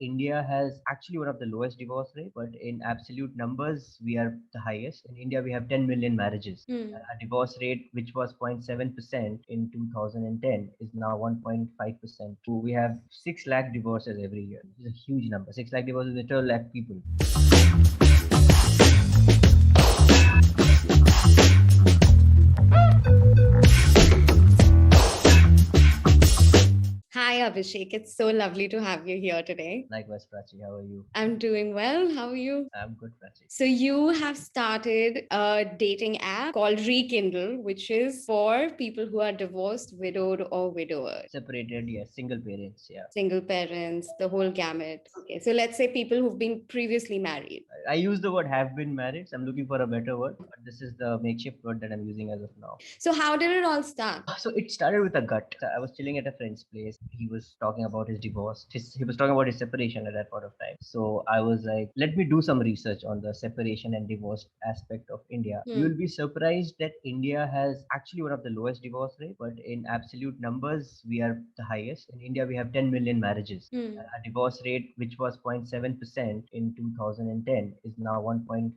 India has actually one of the lowest divorce rate, but in absolute numbers, we are the highest. In India, we have 10 million marriages. A divorce rate which was 0.7% in 2010 is now 1.5%. So we have 6 lakh divorces every year. This is a huge number. 6 lakh divorces is 12 lakh people. Hi, Abhishek. It's so lovely to have you here today. Likewise, Prachi, how are you? I'm doing well. How are you? I'm good, Prachi. So, you have started a dating app called Rekindle, which is for people who are divorced, widowed, or widower. Separated, yes, single parents, yeah. Single parents, the whole gamut. Okay, so let's say people who've been previously married. I use the word have been married. So I'm looking for a better word, but this is the makeshift word that I'm using as of now. So, how did it all start? So it started with a gut. I was chilling at a friend's place. He was talking about his divorce. He was talking about his separation at that point of time. So I was like, let me do some research on the separation and divorce aspect of India. You will be surprised that India has actually one of the lowest divorce rate, but in absolute numbers, we are the highest. In India, we have 10 million marriages. A divorce rate which was 0.7% in 2010 is now 1.5%.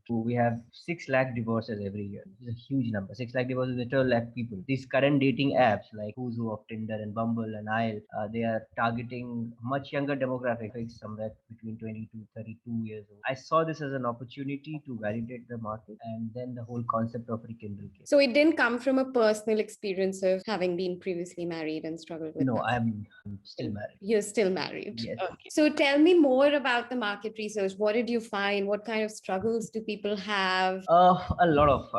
So we have 6 lakh divorces every year. This is a huge number. 6 lakh divorces is 12 lakh people. These current dating apps like Who's Who of Tinder and Bumble and Isle, they are targeting much younger demographics, somewhere between 20 to 32 years old. I saw this as an opportunity to validate the market, and then the whole concept of Rekindle came. So, it didn't come from a personal experience of having been previously married and struggled with No, that. I'm still married. You're still married. Yes. Okay. So tell me more about the market research. What did you find? What kind of struggles do people have? A lot of,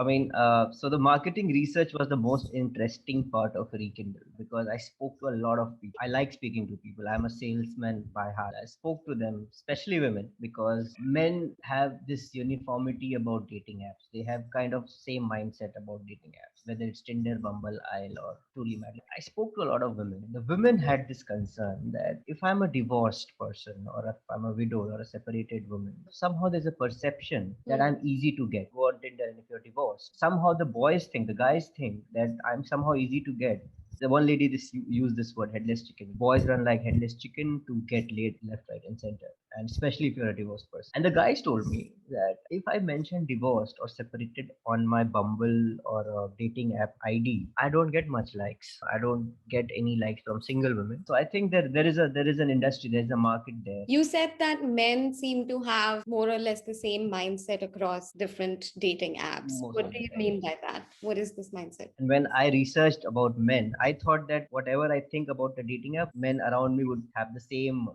so the marketing research was the most interesting part of Rekindle because I spoke to a lot of people. I like speaking to people. I'm a salesman by heart. I spoke to them, especially women, because men have this uniformity about dating apps. They have kind of same mindset about dating apps, whether it's Tinder, Bumble, Isle, or Truly Married. I spoke to a lot of women. The women had this concern that if I'm a divorced person or if I'm a widow or a separated woman, somehow there's a perception that I'm easy to get. Go on Tinder, and if you're divorced, somehow the guys think that I'm somehow easy to get. The one lady used this word, headless chicken. Boys run like headless chicken to get laid left, right, and center. And especially if you're a divorced person. And the guys told me that if I mention divorced or separated on my Bumble or dating app ID, I don't get much likes. I don't get any likes from single women. So I think that there is an industry, there's a market there. You said that men seem to have more or less the same mindset across different dating apps. Most What of do the you time. mean by that? What is this mindset? And when I researched about men, I thought that whatever I think about the dating app, men around me would have the same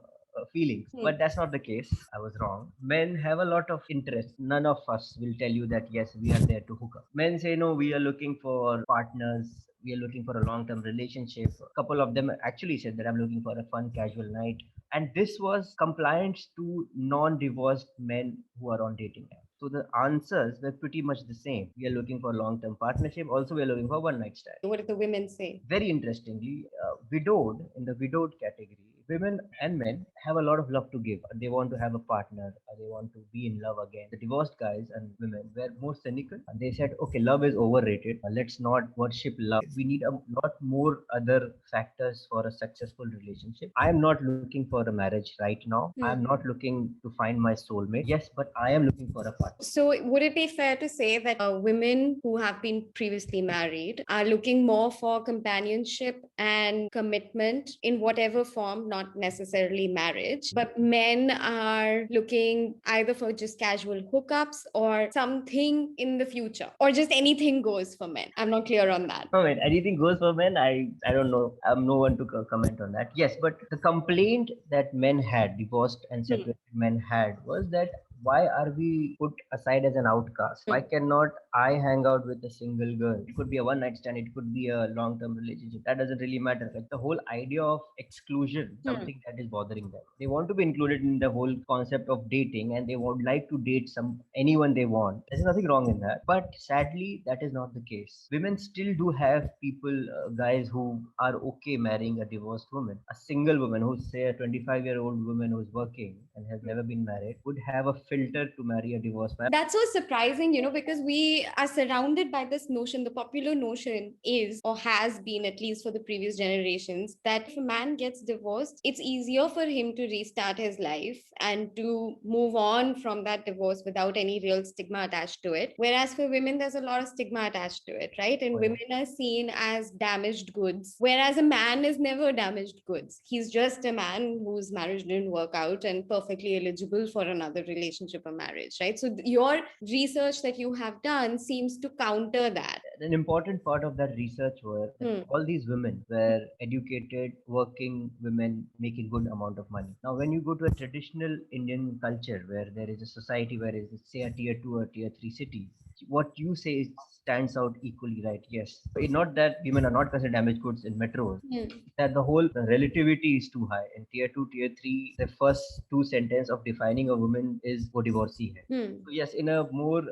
feelings. But that's not the case. I was wrong. Men have a lot of interest. None of us will tell you that, yes, we are there to hook up. Men say, no, we are looking for partners. We are looking for a long term relationship. A couple of them actually said that I'm looking for a fun, casual night. And this was compliant to non divorced men who are on dating apps. So the answers were pretty much the same. We are looking for long-term partnership. Also, we are looking for one night stand. What did the women say? Very interestingly, widowed, in the widowed category, women and men have a lot of love to give. They want to have a partner. They want to be in love again. The divorced guys and women were more cynical. They said, okay, love is overrated. Let's not worship love. We need a lot more other factors for a successful relationship. I am not looking for a marriage right now. I am not looking to find my soulmate. Yes, but I am looking for a partner. So, would it be fair to say that women who have been previously married are looking more for companionship and commitment in whatever form, not necessarily marriage, but men are looking either for just casual hookups or something in the future, or just anything goes for men? I'm not clear on that. No, wait, anything goes for men. I don't know. I'm no one to comment on that. Yes, but the complaint that men had, divorced and separated men had, was that why are we put aside as an outcast? Why cannot I hang out with a single girl? It could be a one night stand, it could be a long term relationship. That doesn't really matter. Like the whole idea of exclusion, something that is bothering them. They want to be included in the whole concept of dating, and they would like to date anyone they want. There's nothing wrong in that. But sadly, that is not the case. Women still do have people, guys who are okay marrying a divorced woman. A single woman who's, say, a 25-year-old woman who's working and has never been married would have a filter to marry a divorced man. That's so surprising, because we are surrounded by this notion. The popular notion is, or has been, at least for the previous generations, that if a man gets divorced, it's easier for him to restart his life and to move on from that divorce without any real stigma attached to it. Whereas for women, there's a lot of stigma attached to it, right? And Oh, yeah. women are seen as damaged goods, whereas a man is never damaged goods. He's just a man whose marriage didn't work out and perfectly eligible for another relationship or marriage, right? So your research that you have done seems to counter that. An important part of that research were that all these women were educated, working women making good amount of money. Now, when you go to a traditional Indian culture where there is a society where is say a tier two or tier three city, what you say stands out equally, right? Yes, it's not that women are not considered damaged goods in metros. Hmm. That the whole relativity is too high. In tier two, tier three, the first two sentence of defining a woman is wo divorcee hai. Hmm. So yes, in a more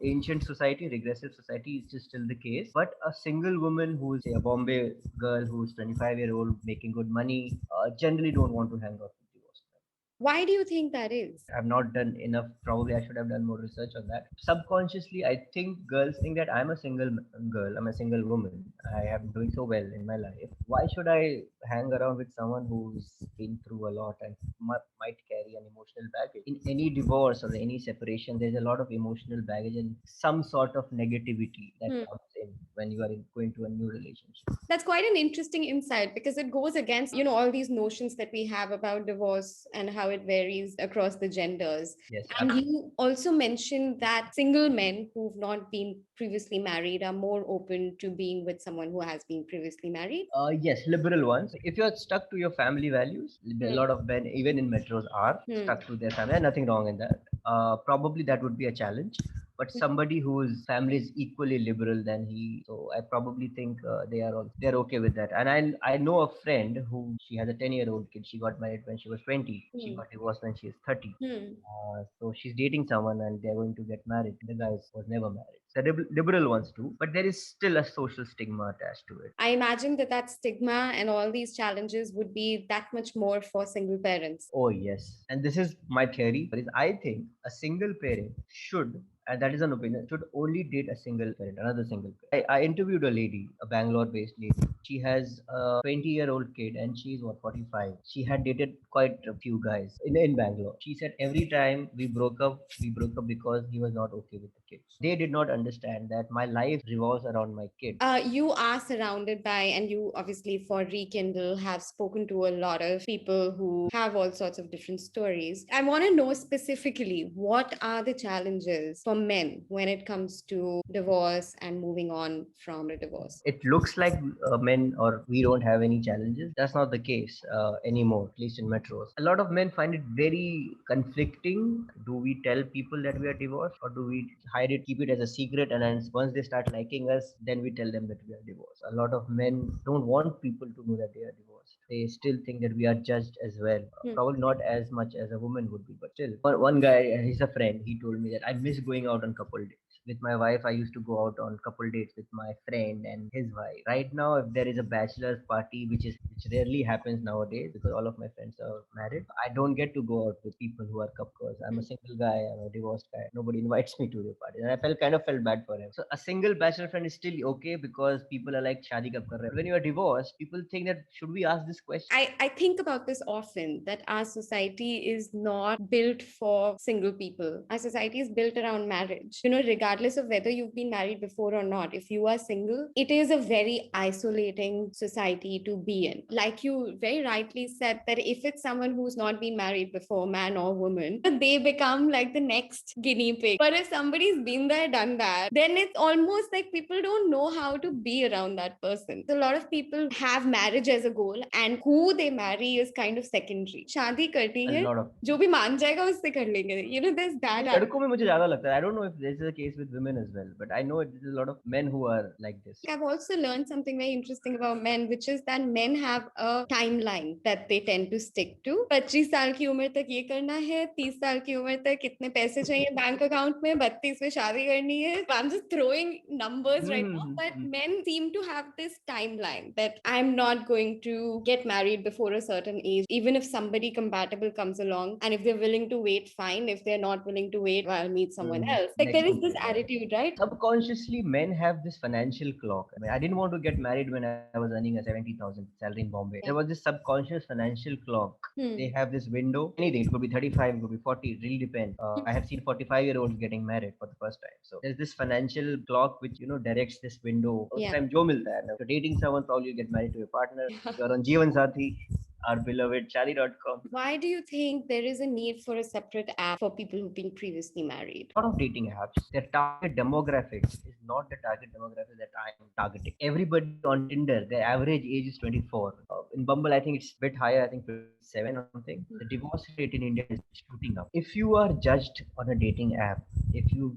ancient society, regressive society, it's still the case. But a single woman who is say, a Bombay girl who's 25-year-old making good money generally don't want to hang out with divorced men. Why do you think that is? I've not done enough. Probably I should have done more research on that. Subconsciously, I think girls think that I'm a single girl, I'm a single woman. I am doing so well in my life. Why should I hang around with someone who's been through a lot and might carry an emotional baggage? In any divorce or any separation, there's a lot of emotional baggage and some sort of negativity that Hmm. comes in when you are going to a new relationship. That's quite an interesting insight because it goes against, all these notions that we have about divorce and how it varies across the genders. Yes, And you also mentioned that single men who've not been previously married are more open to being with someone who has been previously married. yes, liberal ones. If you're stuck to your family values, a Hmm. lot of men, even in metros, are Hmm. stuck to their family. And nothing wrong in that. Probably that would be a challenge. But somebody whose family is equally liberal than he, so I probably think they're okay with that. And I know a friend who she has a 10-year-old kid. She got married when she was 20. She Hmm. got divorced when she is 30. Hmm. So she's dating someone and they're going to get married. The guy was never married. The liberal ones too, but there is still a social stigma attached to it. I imagine that stigma and all these challenges would be that much more for single parents. Oh, yes. And this is my theory. Is I think a single parent should, and that is an opinion, should only date a single parent, another single parent. I interviewed a lady, a Bangalore based lady. She has a 20-year-old kid and she's what, 45. She had dated quite a few guys in Bangalore. She said every time we broke up because he was not okay with the kids. They did not understand that my life revolves around my kid. You are surrounded by, and you obviously for Rekindle have spoken to a lot of people who have all sorts of different stories. I want to know specifically what are the challenges for men when it comes to divorce and moving on from a divorce? It looks like men or we don't have any challenges. That's not the case anymore, at least in metros. A lot of men find it very conflicting. Do we tell people that we are divorced or do we hide it, keep it as a secret, and then once they start liking us, then we tell them that we are divorced? A lot of men don't want people to know that they are divorced. They still think that we are judged as well. Hmm. Probably not as much as a woman would be, but still. One guy, he's a friend, he told me that I miss going out on couple dates. With my wife, I used to go out on couple dates with my friend and his wife. Right now, if there is a bachelor's party, which rarely happens nowadays because all of my friends are married, I don't get to go out with people who are couples. I'm a single guy, I'm a divorced guy. Nobody invites me to the party, and I felt bad for him. So a single bachelor friend is still okay because people are like, "Shadi kab kar rahe ho?" When you are divorced, people think that should we ask this question? I think about this often that our society is not built for single people. Our society is built around marriage. Regardless of whether you've been married before or not, if you are single, it is a very isolating society to be in. Like you very rightly said, that if it's someone who's not been married before, man or woman, they become like the next guinea pig. But if somebody's been there, done that, then it's almost like people don't know how to be around that person. So a lot of people have marriage as a goal, and who they marry is kind of secondary. शादी करनी A है, lot of जो भी मान जाएगा उससे कर लेंगे. There's that. लड़कों में मुझे ज्यादा लगता है. I don't know if this is the case with women as well, but I know there's a lot of men who are like this. I've also learned something very interesting about men, which is that men have a timeline that they tend to stick to. 25 साल की उम्र तक ये करना है, 30 साल की उम्र तक इतने पैसे चाहिए बैंक अकाउंट में, 32 में शादी करनी है. I'm just throwing numbers right now, but men seem to have this timeline that I'm not going to get get married before a certain age, even if somebody compatible comes along, and if they're willing to wait, fine. If they're not willing to wait, well, I'll meet someone else. Like Next there is one, this yeah. attitude, right? Subconsciously, men have this financial clock. I mean, I didn't want to get married when I was earning a 70,000 salary in Bombay. There Yeah. was this subconscious financial clock. They Hmm. have this window. Anything. It could be 35, it could be 40. It really depends. I have seen 45-year-olds getting married for the first time. So there's this financial clock which directs this window. उस Yeah. time जो मिलता है. Now, if you're dating someone, probably you get married to your partner. If you're on Jeevan Sathi, our beloved Chali.com. Why do you think there is a need for a separate app for people who've been previously married? Lot of dating apps, their target demographics is not the target demographic that I am targeting. Everybody on Tinder, their average age is 24. In Bumble, I think it's a bit higher, I think 27 or something. The divorce rate in India is shooting up. If you are judged on a dating app, if you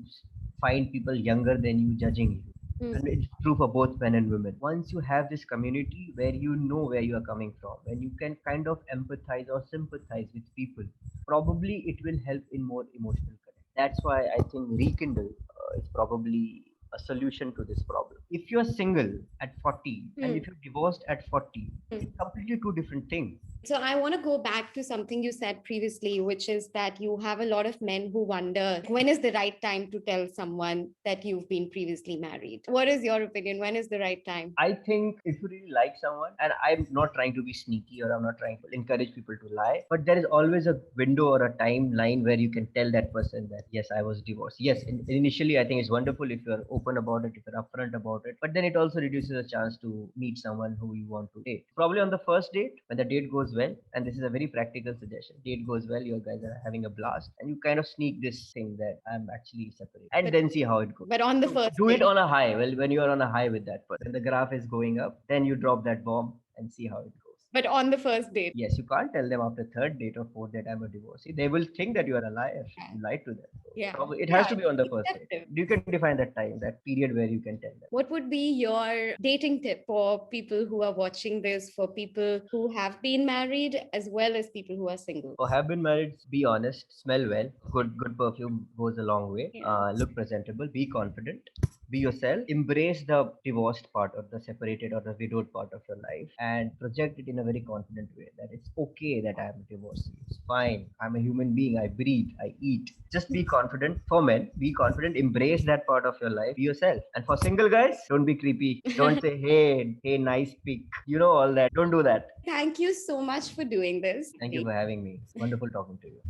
find people younger than you judging you, and it's true for both men and women. Once you have this community where you know where you are coming from, when you can kind of empathize or sympathize with people, probably it will help in more emotional connect. That's why I think Rekindle is probably a solution to this problem. If you're single at 40 and if you're divorced at 40, it's completely two different things. So I want to go back to something you said previously, which is that you have a lot of men who wonder when is the right time to tell someone that you've been previously married. What is your opinion? When is the right time? I think if you really like someone, and I'm not trying to be sneaky or I'm not trying to encourage people to lie, but there is always a window or a timeline where you can tell that person that, yes, I was divorced. Yes, initially, I think it's wonderful if you're open about it, if you're upfront about it, but then it also reduces a chance to meet someone who you want to date. Probably on the first date, when the date goes well, and this is a very practical suggestion, date goes well, you guys are having a blast, and you kind of sneak this thing that I'm actually separated, and then see how it goes. But on the So first do it date. on a high. Well, when you are on a high with that person, the graph is going up, then you drop that bomb and see how it goes. But on the first date. Yes, you can't tell them after third date or fourth date I'm a divorcee. They will think that you are a liar. You lied to them. So Yeah. it has to Yeah, be on the it's first date. deceptive. You can define that time, that period where you can tell them. What would be your dating tip for people who are watching this, for people who have been married as well as people who are single? Or have been married, be honest, smell well. Good perfume goes a long way. Yeah. Look presentable, be confident, be yourself, embrace the divorced part or the separated or the widowed part of your life, and project it in a very confident way that it's okay that I'm divorced. It's fine. I'm a human being. I breathe, I eat. Just be confident. For men, be confident, embrace that part of your life, be yourself. And for single guys, don't be creepy. Don't say, hey, nice pic. You know all that. Don't do that. Thank you so much for doing this. Thank you for having me. Wonderful talking to you.